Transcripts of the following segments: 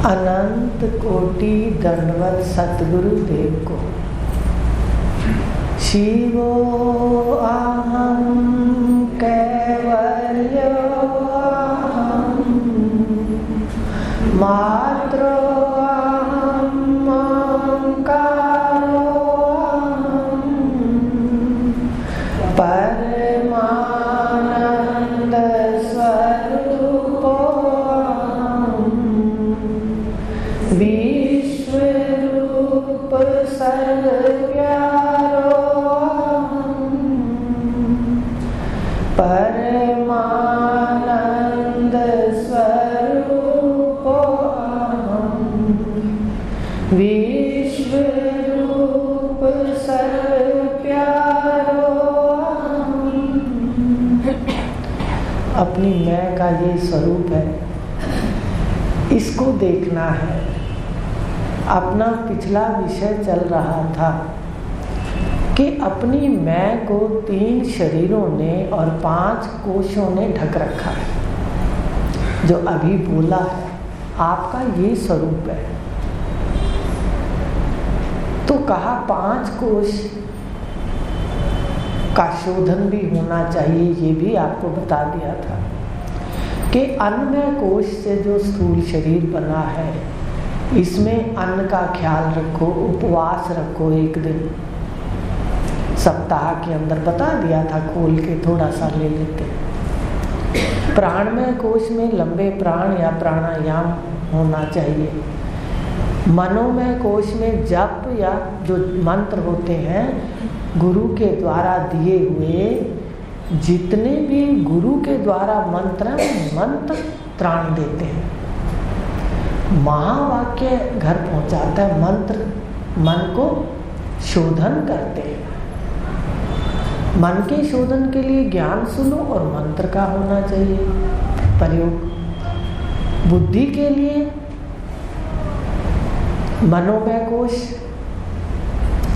अनंत कोटि दंडवत सतगुरु देव को। शिवो अहं कैवल्यो अहं मात्रो अहं ओंकारो अहं परमानंद स्वरूपो विश्वरूप सर्वव्यापो परमानंद स्वरूपो विश्वरूप सर्वव्यापो। अपनी मैं का ये स्वरूप है, इसको देखना है। अपना पिछला विषय चल रहा था कि अपनी मैं को 3 शरीरों ने और 5 कोशों ने ढक रखा है। जो अभी बोला है आपका ये स्वरूप है। तो कहा 5 कोश का शोधन भी होना चाहिए, ये भी आपको बता दिया था कि अन्नमय कोश से जो स्थूल शरीर बना है, इसमें अन्न का ख्याल रखो, उपवास रखो। एक दिन सप्ताह के अंदर बता दिया था, खोल के थोड़ा सा ले लेते। प्राणमय कोश में लंबे प्राण या प्राणायाम होना चाहिए। मनोमय कोश में जप या जो मंत्र होते हैं गुरु के द्वारा दिए हुए, जितने भी गुरु के द्वारा मंत्र त्राण देते हैं। महावाक्य घर पहुंचाता है, मंत्र मन को शोधन करते हैं। मन के शोधन के लिए ज्ञान सुनो और मंत्र का होना चाहिए प्रयोग। बुद्धि के लिए मनोमय कोश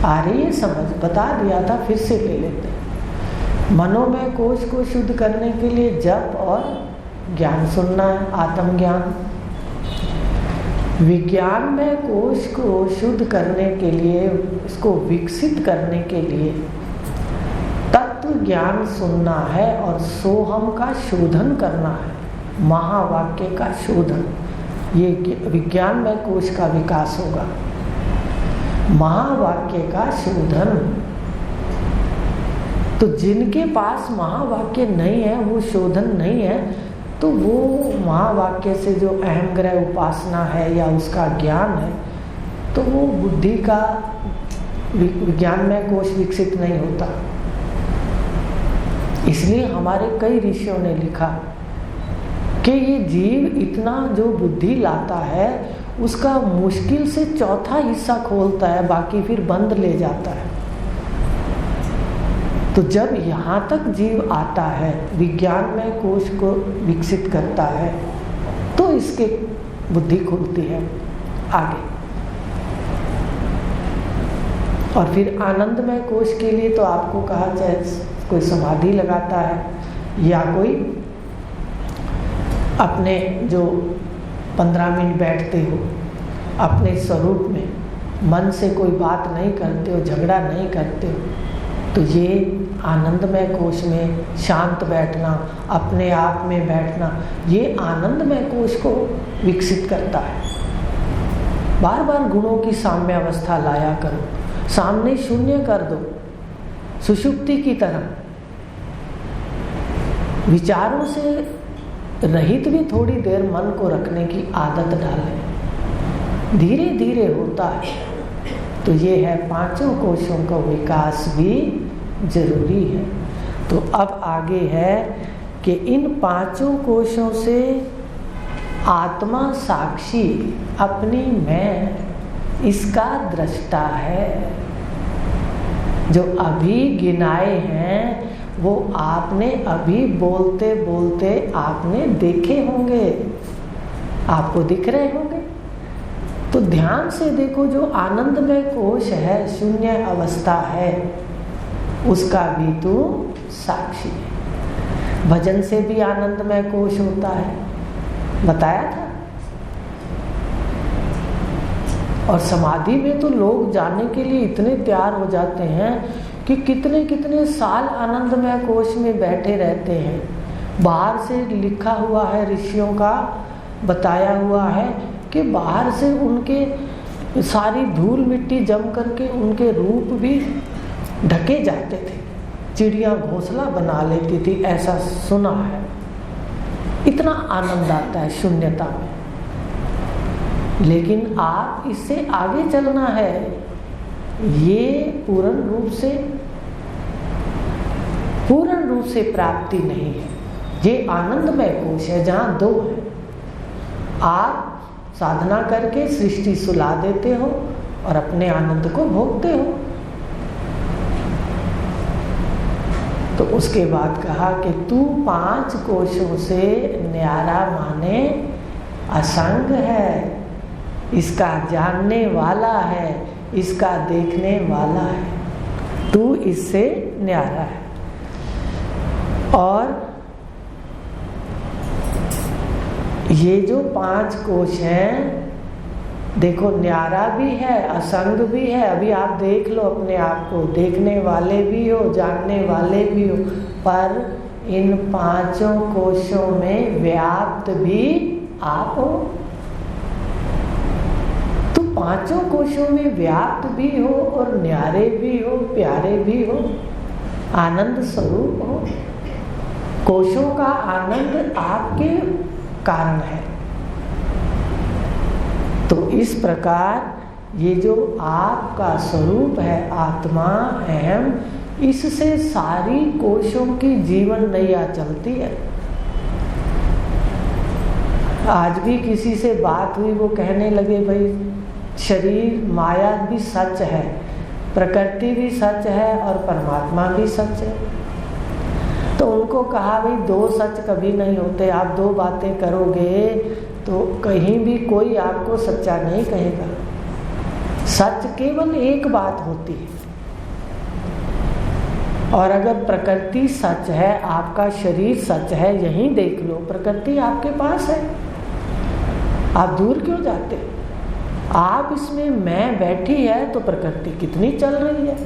आ रही है समझ, बता दिया था, फिर से ले लेते हैं। मनोमय कोश को शुद्ध करने के लिए जप और ज्ञान सुनना है, आत्मज्ञान। विज्ञान में कोश को शुद्ध करने के लिए, उसको विकसित करने के लिए तत्व ज्ञान सुनना है और सोहम का शोधन करना है, महावाक्य का शोधन। ये विज्ञान में कोश का विकास होगा, महावाक्य का शोधन। तो जिनके पास महावाक्य नहीं है, वो शोधन नहीं है, तो वो महावाक्य से जो अहम ग्रह उपासना है या उसका ज्ञान है, तो वो बुद्धि का विज्ञान में कोश विकसित नहीं होता। इसलिए हमारे कई ऋषियों ने लिखा कि ये जीव इतना जो बुद्धि लाता है उसका मुश्किल से 1/4 हिस्सा खोलता है, बाकी फिर बंद ले जाता है। तो जब यहाँ तक जीव आता है, विज्ञान में कोश को विकसित करता है, तो इसके बुद्धि खुलती है आगे। और फिर आनंदमय कोश के लिए तो आपको कहा, चाहे कोई समाधि लगाता है या कोई अपने जो 15 मिनट बैठते हो अपने स्वरूप में, मन से कोई बात नहीं करते हो, झगड़ा नहीं करते हो, तो ये आनंदमय कोश में शांत बैठना, अपने आप में बैठना, ये आनंदमय कोश को विकसित करता है। बार बार गुणों की साम्य अवस्था लाया करो, सामने शून्य कर दो, सुषुप्ति की तरह। विचारों से रहित भी थोड़ी देर मन को रखने की आदत डालें, धीरे धीरे होता है। तो ये है 5 कोशों का विकास भी जरूरी है। तो अब आगे है कि इन 5 कोशों से आत्मा साक्षी अपनी मैं, इसका दृष्टा है। जो अभी गिनाए हैं वो आपने अभी बोलते बोलते आपने देखे होंगे, आपको दिख रहे होंगे। तो ध्यान से देखो, जो आनंदमय कोश है, शून्य अवस्था है, उसका भी तू साक्षी है। भजन से भी आनंदमय कोश होता है, बताया था। और समाधि में तो लोग जाने के लिए इतने तैयार हो जाते हैं कि कितने कितने साल आनंदमय कोश में बैठे रहते हैं। बाहर से लिखा हुआ है, ऋषियों का बताया हुआ है कि बाहर से उनके सारी धूल मिट्टी जम करके उनके रूप भी ढके जाते थे, चिड़िया घोंसला बना लेती थी, ऐसा सुना है। इतना आनंद आता है शून्यता में। लेकिन आप इससे आगे चलना है, ये पूर्ण रूप से प्राप्ति नहीं है। ये आनंदमय कोश है जहाँ दो है। आप साधना करके सृष्टि सुला देते हो और अपने आनंद को भोगते हो। तो उसके बाद कहा कि तू 5 कोशों से न्यारा माने असंग है, इसका जानने वाला है, इसका देखने वाला है, तू इससे न्यारा है। और ये जो 5 कोश हैं, देखो न्यारा भी है, असंग भी है। अभी आप देख लो अपने आप को, देखने वाले भी हो, जानने वाले भी हो, पर इन 5 कोशों में व्याप्त भी आप हो। तो 5 कोशों में व्याप्त भी हो और न्यारे भी हो, प्यारे भी हो, आनंद स्वरूप हो। कोशों का आनंद आपके कारण है। तो इस प्रकार ये जो आपका स्वरूप है, आत्मा, अहम, इससे सारी कोशों की जीवन नैया चलती है। आज भी किसी से बात हुई, वो कहने लगे भाई शरीर माया भी सच है, प्रकृति भी सच है और परमात्मा भी सच है। तो उनको कहा भाई 2 सच कभी नहीं होते। आप 2 बातें करोगे तो कहीं भी कोई आपको सच्चा नहीं कहेगा। सच केवल एक बात होती है। और अगर प्रकृति सच है, आपका शरीर सच है, यहीं देख लो, प्रकृति आपके पास है, आप दूर क्यों जाते? आप इसमें मैं बैठी है तो प्रकृति कितनी चल रही है,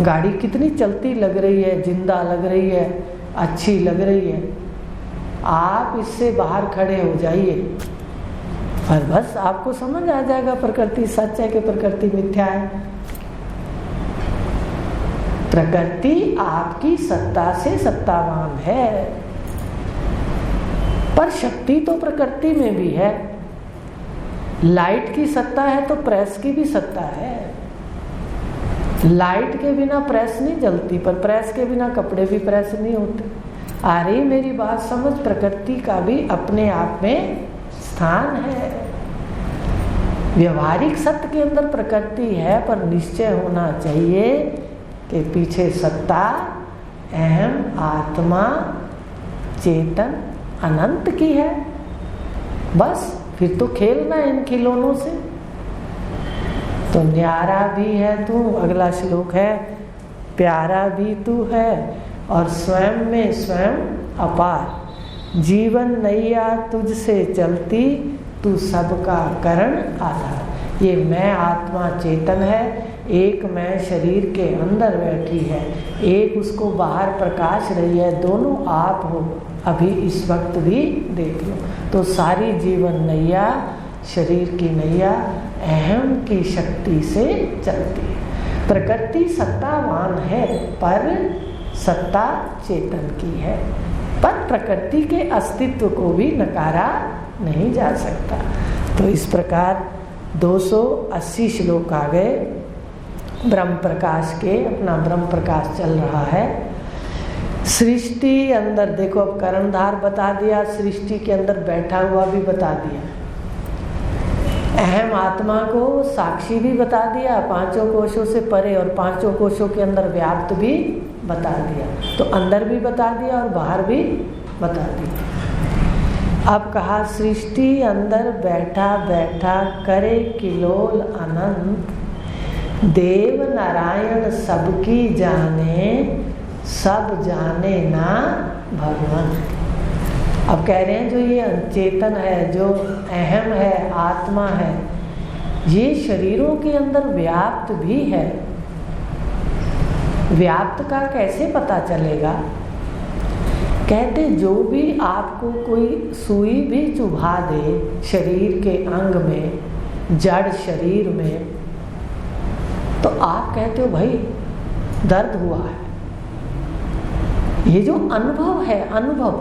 गाड़ी कितनी चलती लग रही है, जिंदा लग रही है, अच्छी लग रही है। आप इससे बाहर खड़े हो जाइए और बस आपको समझ आ जाएगा प्रकृति सच है कि प्रकृति मिथ्या है। प्रकृति आपकी सत्ता से सत्तावान है, पर शक्ति तो प्रकृति में भी है। लाइट की सत्ता है तो प्रेस की भी सत्ता है। लाइट के बिना प्रेस नहीं जलती, पर प्रेस के बिना कपड़े भी प्रेस नहीं होते। आ रही मेरी बात समझ? प्रकृति का भी अपने आप में स्थान है। व्यवहारिक सत्य के अंदर प्रकृति है, पर निश्चय होना चाहिए कि पीछे सत्ता अहम, आत्मा, चेतन, अनंत की है। बस फिर तो खेलना इन खिलौनों से। तो न्यारा भी है तू, अगला श्लोक है, प्यारा भी तू है और स्वयं में स्वयं अपार। जीवन नैया तुझसे चलती, तू सबका कारण आधार। ये मैं आत्मा चेतन है, एक मैं शरीर के अंदर बैठी है, एक उसको बाहर प्रकाश रही है, दोनों आप हो। अभी इस वक्त भी देख लो। तो सारी जीवन नैया, शरीर की नैया अहम की शक्ति से चलती है। प्रकृति सत्तावान है, पर सत्ता चेतन की है। पर प्रकृति के अस्तित्व को भी नकारा नहीं जा सकता। तो इस प्रकार 280 श्लोक आ गए ब्रह्म प्रकाश के। अपना ब्रह्म प्रकाश चल रहा है। सृष्टि अंदर देखो, अब कर्णधार बता दिया, सृष्टि के अंदर बैठा हुआ भी बता दिया, अहम आत्मा को साक्षी भी बता दिया, 5 कोशों से परे और 5 कोशों के अंदर व्याप्त भी बता दिया। तो अंदर भी बता दिया और बाहर भी बता दिया। अब कहा सृष्टि अंदर बैठा बैठा करे किलोल अनंत, देव नारायण सबकी जाने, सब जाने ना भगवान। अब कह रहे हैं जो ये चेतन है, जो अहम है, आत्मा है, ये शरीरों के अंदर व्याप्त भी है। व्याप्त का कैसे पता चलेगा? कहते जो भी आपको कोई सुई भी चुभा दे शरीर के अंग में, जड़ शरीर में, तो आप कहते हो भाई दर्द हुआ है। ये जो अनुभव है, अनुभव,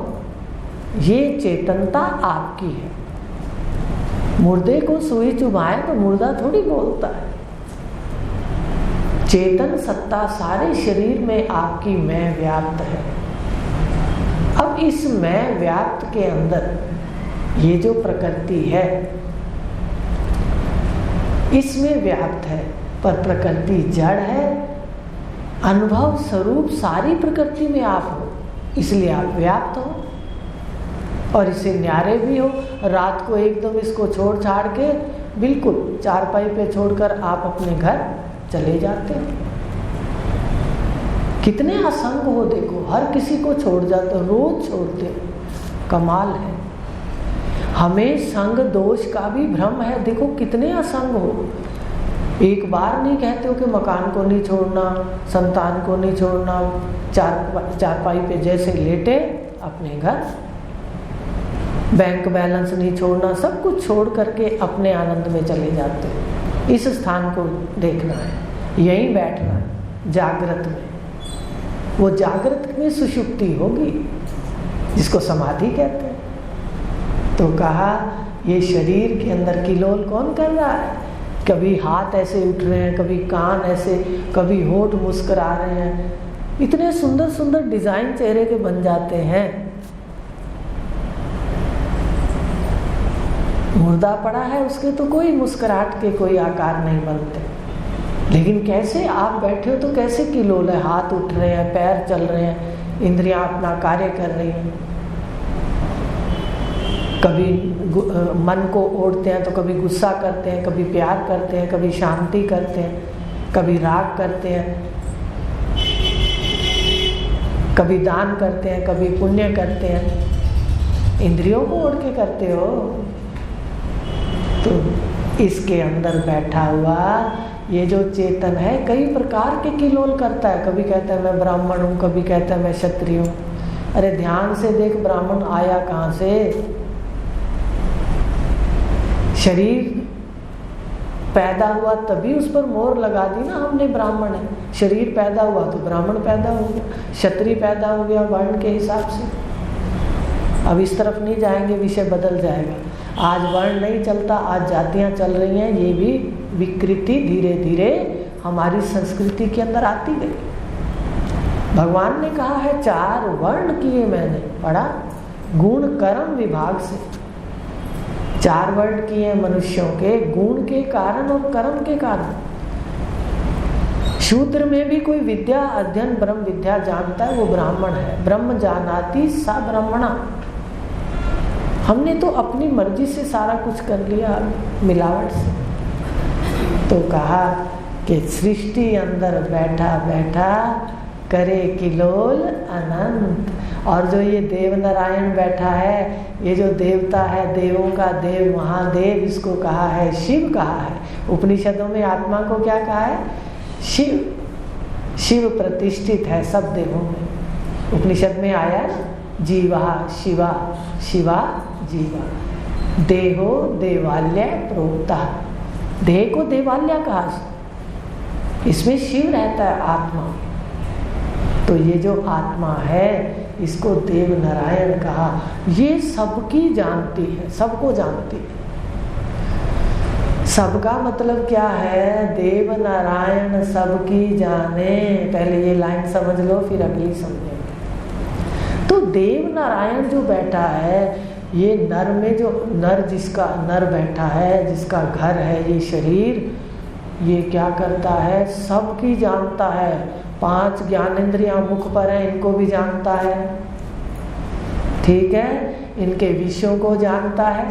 ये चेतनता आपकी है। मुर्दे को सुई चुभाए तो मुर्दा थोड़ी बोलता है। चेतन सत्ता सारे शरीर में आपकी मैं व्याप्त है। अब इस मैं व्याप्त के अंदर ये जो प्रकृति है, इसमें व्याप्त है, पर प्रकृति जड़ है। अनुभव स्वरूप सारी प्रकृति में आप हो, इसलिए आप व्याप्त हो और इसे न्यारे भी हो। रात को एकदम इसको छोड़ छाड़ के बिल्कुल चारपाई पे छोड़कर आप अपने घर चले जाते हो। कितने असंग हो, देखो हर किसी को छोड़ जाते हो, रोज छोड़ते हो, कमाल है। हमें संग दोष का भी भ्रम है, देखो कितने असंग हो। एक बार नहीं कहते हो कि मकान को नहीं छोड़ना, संतान को नहीं छोड़ना, चारपाई पे जैसे लेटे अपने घर, बैंक बैलेंस नहीं छोड़ना, सब कुछ छोड़ करके अपने आनंद में चले जाते हो। इस स्थान को देखना है, यहीं बैठना है जागृत में। वो जागृत में सुषुप्ति होगी, जिसको समाधि कहते हैं। तो कहा ये शरीर के अंदर किलोल कौन कर रहा है? कभी हाथ ऐसे उठ रहे हैं, कभी कान ऐसे, कभी होठ मुस्कुरा रहे हैं। इतने सुंदर सुंदर डिजाइन चेहरे के बन जाते हैं। मुर्दा पड़ा है, उसके तो कोई मुस्कुराहट के कोई आकार नहीं बनते। लेकिन कैसे आप बैठे हो तो कैसे किलोल है, हाथ उठ रहे हैं, पैर चल रहे हैं, इंद्रियां अपना कार्य कर रही हैं। कभी मन को ओढ़ते हैं तो कभी गुस्सा करते हैं, कभी प्यार करते हैं, कभी शांति करते हैं, कभी राग करते हैं, कभी दान करते हैं, कभी पुण्य करते हैं। इंद्रियों को ओढ़ के करते हो। तो इसके अंदर बैठा हुआ ये जो चेतन है कई प्रकार के किलोल करता है। कभी कहता है मैं ब्राह्मण हूँ, कभी कहता है मैं क्षत्रिय हूँ। अरे ध्यान से देख, ब्राह्मण आया कहाँ से? शरीर पैदा हुआ तभी उस पर मोहर लगा दी ना हमने, ब्राह्मण है। शरीर पैदा हुआ तो ब्राह्मण पैदा हो गया, क्षत्रिय पैदा हो गया वर्ण के हिसाब से। अब इस तरफ नहीं जाएंगे, विषय बदल जाएगा। आज वर्ण नहीं चलता, आज जातियां चल रही हैं। ये भी विकृति धीरे धीरे हमारी संस्कृति के अंदर आती गई। भगवान ने कहा है 4 वर्ण किए मैंने, पढ़ा, गुण कर्म विभाग से 4 वर्ण किए मनुष्यों के, गुण के कारण और कर्म के कारण। शूद्र में भी कोई विद्या अध्ययन ब्रह्म विद्या जानता है, वो ब्राह्मण है। ब्रह्म जानाति सा ब्राह्मणा। हमने तो अपनी मर्जी से सारा कुछ कर लिया, मिलावट से। तो कहा कि सृष्टि अंदर बैठा बैठा करे किलोल अनंत। और जो ये देव नारायण बैठा है, ये जो देवता है, देवों का देव महादेव, इसको कहा है शिव कहा है। उपनिषदों में आत्मा को क्या कहा है? शिव। शिव प्रतिष्ठित है सब देवों में। उपनिषद में आया जीवा शिवा, शिवा जीवा, देहो देवालय प्रोक्ता। देह को देवालय कहा, इसमें शिव रहता है आत्मा। तो ये जो आत्मा है इसको देव नारायण कहा। ये सबकी जानती है, सबको जानती है। सबका मतलब क्या है? देव नारायण सबकी जाने। पहले ये लाइन समझ लो, फिर अगली समझेंगे। तो देव नारायण जो बैठा है, ये नर में जो नर, जिसका नर बैठा है, जिसका घर है ये शरीर, ये क्या करता है? सबकी जानता है। 5 ज्ञानेंद्रियां मुख पर है, इनको भी जानता है, ठीक है। इनके विषयों को जानता है।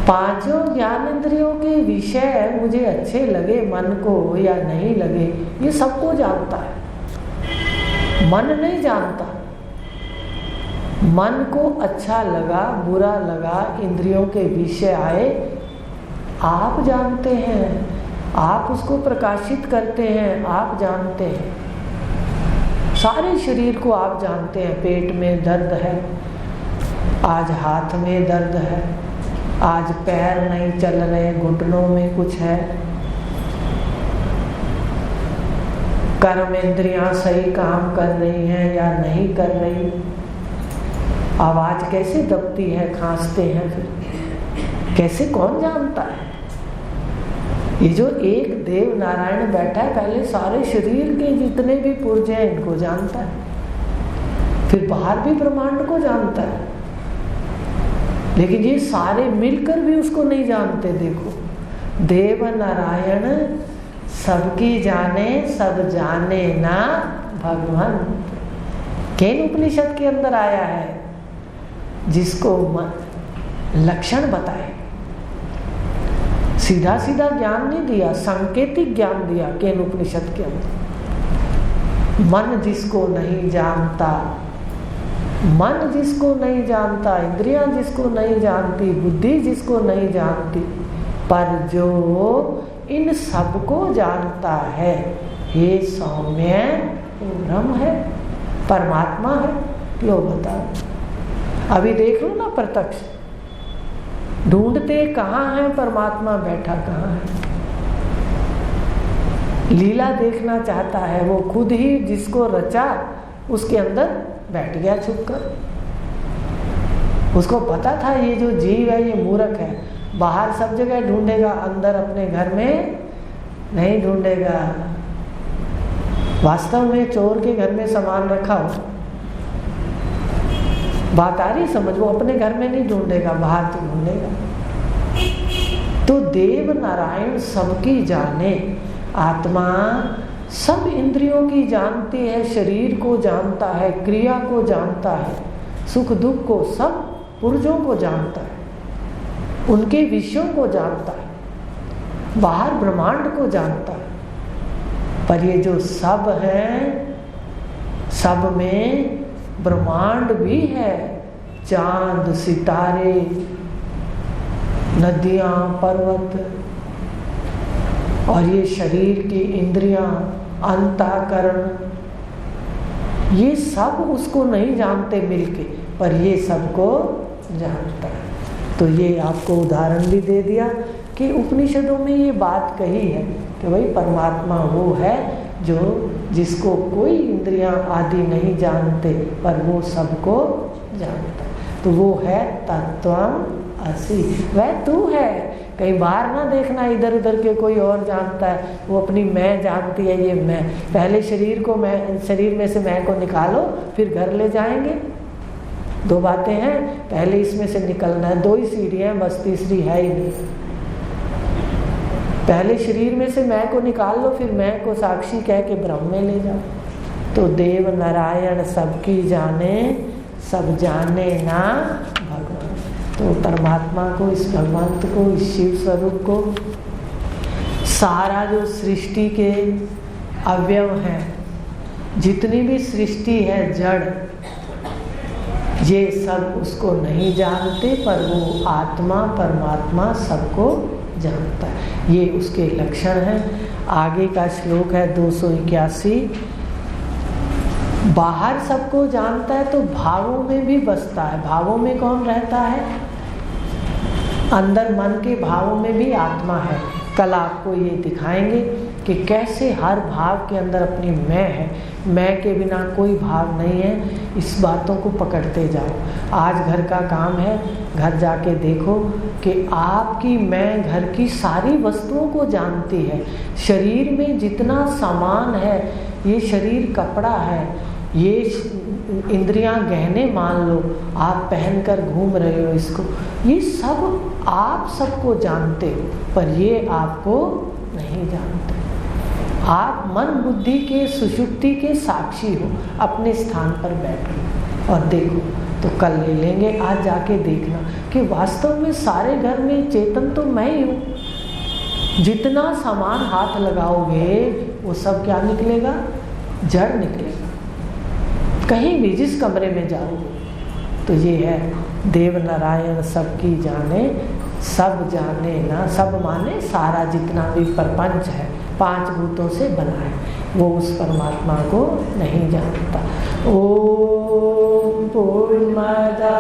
5 ज्ञानेंद्रियों के विषय मुझे अच्छे लगे मन को या नहीं लगे, ये सबको जानता है। मन नहीं जानता। मन को अच्छा लगा बुरा लगा, इंद्रियों के विषय आए, आप जानते हैं, आप उसको प्रकाशित करते हैं, आप जानते हैं। सारे शरीर को आप जानते हैं। पेट में दर्द है, आज हाथ में दर्द है, आज पैर नहीं चल रहे, घुटनों में कुछ है, कर्म इंद्रियां सही काम कर रही हैं या नहीं कर रही, आवाज कैसे दबती है, खांसते हैं, फिर कैसे, कौन जानता है? ये जो एक देव नारायण बैठा है, पहले सारे शरीर के जितने भी पुर्जे हैं इनको जानता है, फिर बाहर भी ब्रह्मांड को जानता है, लेकिन ये सारे मिलकर भी उसको नहीं जानते। देखो, देव नारायण सबकी जाने, सब जाने ना भगवान। केन उपनिषद के अंदर आया है, जिसको लक्षण बताए, सीधा सीधा ज्ञान नहीं दिया, सांकेतिक ज्ञान दिया केन उपनिषद के अंदर। मन जिसको नहीं जानता, मन जिसको नहीं जानता, इंद्रियां जिसको नहीं जानती, बुद्धि जिसको नहीं जानती, पर जो इन सबको जानता है, हे सौम्य, वो ब्रह्म है, परमात्मा है। लो बताओ, अभी देख लो ना प्रत्यक्ष, ढूंढते कहाँ है परमात्मा, बैठा कहाँ है? लीला देखना चाहता है, वो खुद ही जिसको रचा उसके अंदर बैठ गया छुपकर। उसको पता था ये जो जीव है ये मूर्ख है, बाहर सब जगह ढूंढेगा, अंदर अपने घर में नहीं ढूंढेगा। वास्तव में चोर के घर में सामान रखा हो, बात आ रही समझ, वो अपने घर में नहीं ढूंढेगा, बाहर तो ढूंढेगा। तो देव नारायण सबकी जाने, आत्मा सब इंद्रियों की जानती है, शरीर को जानता है, क्रिया को जानता है, सुख दुख को, सब पुर्जों को जानता है, उनके विषयों को जानता है, बाहर ब्रह्मांड को जानता है। पर ये जो सब है, सब में ब्रह्मांड भी है, चांद सितारे, नदियां पर्वत, और ये शरीर की इंद्रियां, अंतःकरण, ये सब उसको नहीं जानते मिलके, पर ये सबको जानता है। तो ये आपको उदाहरण भी दे दिया कि उपनिषदों में ये बात कही है कि भाई परमात्मा वो है जो जिसको कोई इंद्रियां आदि नहीं जानते, पर वो सबको जानता है। तो वो है तत्वम असि, वह तू है। कहीं बाहर ना देखना इधर उधर के कोई और जानता है, वो अपनी मैं जानती है, ये मैं। पहले शरीर को, मैं, शरीर में से मैं को निकालो, फिर घर ले जाएंगे। दो बातें हैं, पहले इसमें से निकलना है, दो ही सीढ़ियां हैं बस, तीसरी है ही नहीं। पहले शरीर में से मैं को निकाल लो, फिर मैं को साक्षी कह के ब्रह्म में ले जाओ। तो देव नारायण सबकी जाने, सब जाने ना भगवान। तो परमात्मा को, इस भगवंत को, इस शिव स्वरूप को, सारा जो सृष्टि के अवयव हैं, जितनी भी सृष्टि है जड़, ये सब उसको नहीं जानते, पर वो आत्मा परमात्मा सबको जानता है। ये उसके लक्षण हैं। आगे का श्लोक है 281। बाहर सबको जानता है तो भावों में भी बसता है। भावों में कौन रहता है? अंदर मन के भावों में भी आत्मा है। कल आपको ये दिखाएंगे कि कैसे हर भाव के अंदर अपनी मैं है, मैं के बिना कोई भाव नहीं है। इस बातों को पकड़ते जाओ। आज घर का काम है, घर जाके देखो कि आपकी मैं घर की सारी वस्तुओं को जानती है। शरीर में जितना सामान है, ये शरीर कपड़ा है, ये इंद्रियां गहने मान लो, आप पहनकर घूम रहे हो इसको, ये सब आप सबको जानते हो, पर ये आपको नहीं जानते। आप मन बुद्धि के सुषुप्ति के साक्षी हो, अपने स्थान पर बैठो और देखो। तो कल ले लेंगे, आज जाके देखना कि वास्तव में सारे घर में चेतन तो मैं ही हूँ। जितना सामान हाथ लगाओगे वो सब क्या निकलेगा? जड़ निकलेगा। कहीं भी जिस कमरे में जाओगे तो ये है देव नारायण सबकी जाने, सब जाने ना, सब माने सारा जितना भी प्रपंच है 5 भूतों से बना है, वो उस परमात्मा को नहीं जानता। ओम पूर्णमदा